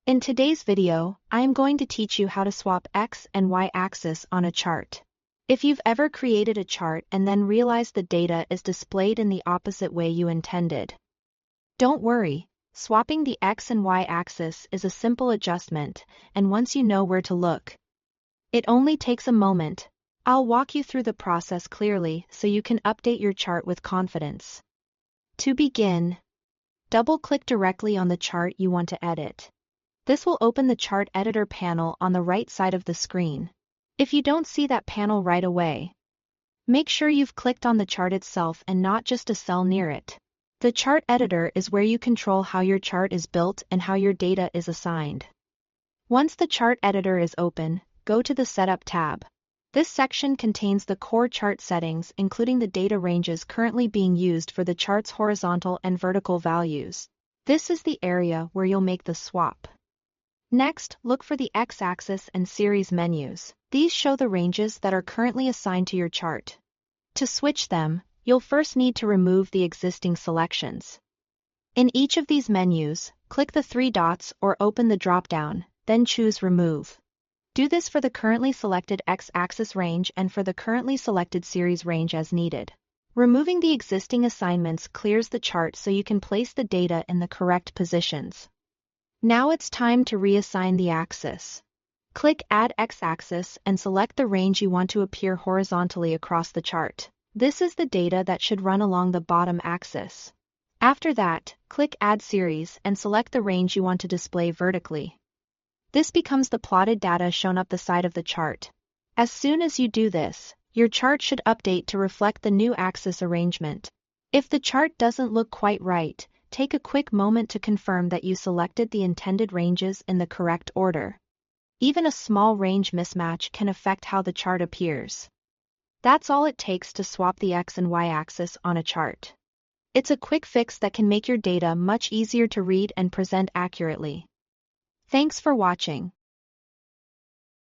In today's video, I am going to teach you how to swap X and Y axis on a chart. If you've ever created a chart and then realized the data is displayed in the opposite way you intended, don't worry, swapping the X and Y axis is a simple adjustment, and once you know where to look, it only takes a moment. I'll walk you through the process clearly so you can update your chart with confidence. To begin, double-click directly on the chart you want to edit. This will open the chart editor panel on the right side of the screen. If you don't see that panel right away, make sure you've clicked on the chart itself and not just a cell near it. The chart editor is where you control how your chart is built and how your data is assigned. Once the chart editor is open, go to the Setup tab. This section contains the core chart settings, including the data ranges currently being used for the chart's horizontal and vertical values. This is the area where you'll make the swap. Next, look for the X-axis and series menus. These show the ranges that are currently assigned to your chart. To switch them, you'll first need to remove the existing selections. In each of these menus, click the three dots or open the drop-down, then choose Remove. Do this for the currently selected X-axis range and for the currently selected series range as needed. Removing the existing assignments clears the chart so you can place the data in the correct positions. Now it's time to reassign the axis. Click Add X-axis and select the range you want to appear horizontally across the chart. This is the data that should run along the bottom axis. After that, click Add Series and select the range you want to display vertically. This becomes the plotted data shown up the side of the chart. As soon as you do this, your chart should update to reflect the new axis arrangement. If the chart doesn't look quite right, take a quick moment to confirm that you selected the intended ranges in the correct order. Even a small range mismatch can affect how the chart appears. That's all it takes to swap the X and Y axis on a chart. It's a quick fix that can make your data much easier to read and present accurately. Thanks for watching.